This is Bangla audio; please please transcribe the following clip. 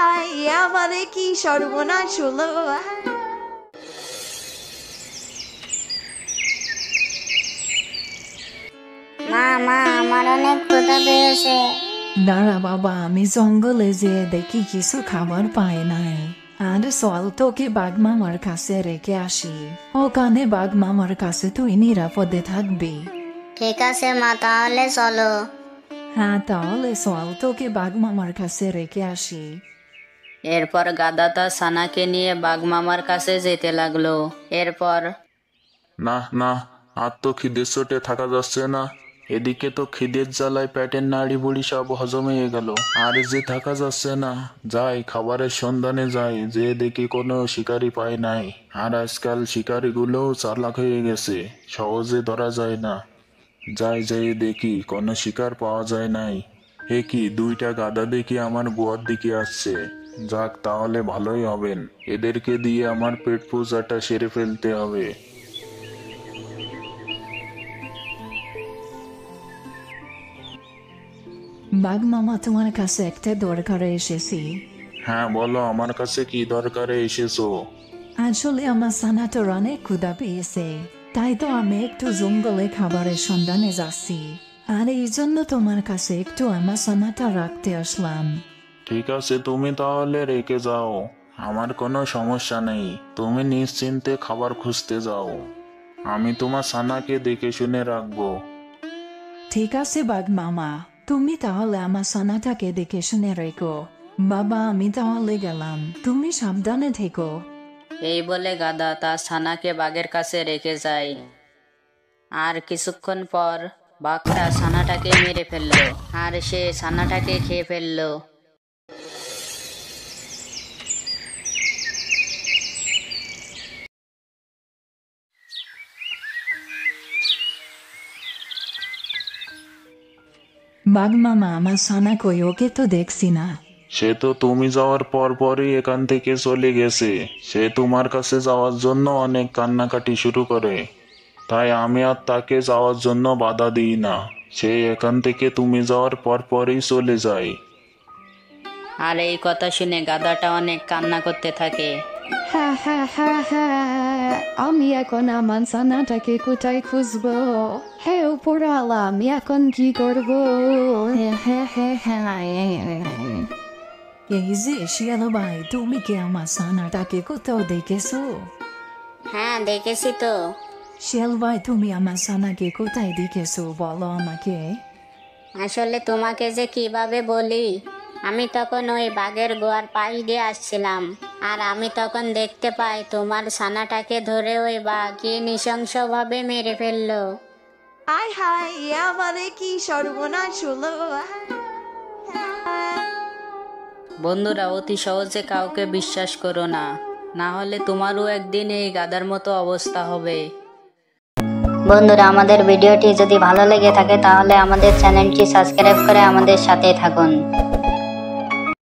হায় আমারে কি সর্বনাশ হলো। মা মা আমার অনেক ক্ষুধা পেয়েছে। দাঁড়া বাবা, আমি জঙ্গলে যেয়ে দেখি কিছু খাবার পাই নাই। আর চল তোকে বাঘ মামার কাছে রেখে আসি। ওখানে বাঘ মামার কাছে তুই নিরাপদে থাকবি। ঠিক আছে মা, তাহলে চলো। হ্যাঁ তাহলে চল তোকে বাঘ মামার কাছে রেখে আসি। এরপর গাদা তার ছানাকে নিয়ে বাঘ মামার কাছে যেতে লাগলো। এরপর না না, আর তো খিদের চোটে থাকা যাচ্ছে না। এদিকে তো খিদের জ্বালায় পেটের নাড়ি বুড়ি সব হজম হয়ে গেল, আর যে থাকা যাচ্ছে না। যাই খাবারের সন্ধানে যাই, যে দেখি কোনো শিকারি পাই নাই। আর আজকাল শিকারিগুলোও চালাক হয়ে গেছে, সহজে ধরা যায় না। যাই যাই দেখি কোনো শিকার পাওয়া যায় নাই। এ কি, দুইটা গাধা দেখি আমার গোয়ার দিকে আসছে। যাক, তাহলে ভালোই হবেন, এদেরকে দিয়ে আমার পেট পূজাটা সেরে ফেলতে হবে। বাঘ মামা, তোমার কাছে একটা দরকারে এসেছি। হ্যাঁ বলো, আমার কাছে কি দরকারে এসেছো? আসলে আমার ছানাটার অনেক ক্ষুধা পেয়েছে, তাই তো আমি একটু জঙ্গলে খাবারের সন্ধানে যাচ্ছি। আর এই জন্য তোমার কাছে একটু আমার ছানাটা রাখতে আসলাম। ঠিক আছে, তুমি তাহলে রেখে যাও, আমার কোনো সমস্যা নেই। তুমি নিশ্চিন্তে খাবার খুঁজতে যাও, আমি তোমার ছানাকে দেখে শুনে রাখবো। ঠিক আছে বাঘ মামা, তুমি তাহলে আমার ছানাটাকে দেখে শুনে রেখো। বাবা, আমি তাহলে গেলাম, তুমি সাবধানে থেকো। এই বলে গাদা তার ছানাকে বাঘের কাছে রেখে যায়। আর কিছুক্ষণ পর বাঘটা ছানাটাকে মেরে ফেললো, আর সে ছানাটাকে খেয়ে ফেললো। বাঘ মামা, আমার ছানা কই? ওকে তো দেখছি না। সে তো তুমি যাওয়ার পর পরই এখান থেকে চলে গেছে। সে তোমার কাছে যাওয়ার জন্য অনেক কান্নাকাটি শুরু করে, তাই আমি আর তাকে যাওয়ার জন্য বাধা দিই না। সে এখান থেকে তুমি যাওয়ার পর পরই চলে যায়। আর এই কথা শুনে গাধাটা অনেক কান্না করতে থাকে। হ্যাঁ হ্যাঁ হ্যাঁ হ্যাঁ, আমি এখন আমার ছানাটাকে কোথায় খুঁজবো? হ্যাঁ উপরালা, আমি এখন কি করবো? এই যে শিয়াল ভাই, তুমি কি আমার ছানাটাকে কোথাও দেখেছো? হ্যাঁ দেখেছি তো। শিয়াল ভাই, তুমি আমার ছানাকে কোথায় দেখেছো বলো আমাকে। আসলে তোমাকে যে কিভাবে বলি, আমি তখন ওই বাঘের গোয়ার পাশ দিয়ে আসছিলাম, আর আমি তখন দেখতে পাই তোমার ছানাটাকে ধরে ওই বাঘ কি নৃশংসভাবে মেরে ফেললো। আয় হায় আমারে কি সর্বনাশ হলো। বন্ধুরা, অতি সহজে কাউকে বিশ্বাস করো না, না হলে তোমারও একদিন এই গাধার মতো অবস্থা হবে। বন্ধুরা, আমাদের ভিডিওটি যদি ভালো লেগে থাকে তাহলে আমাদের চ্যানেলটি সাবস্ক্রাইব করে আমাদের সাথেই থাকুন।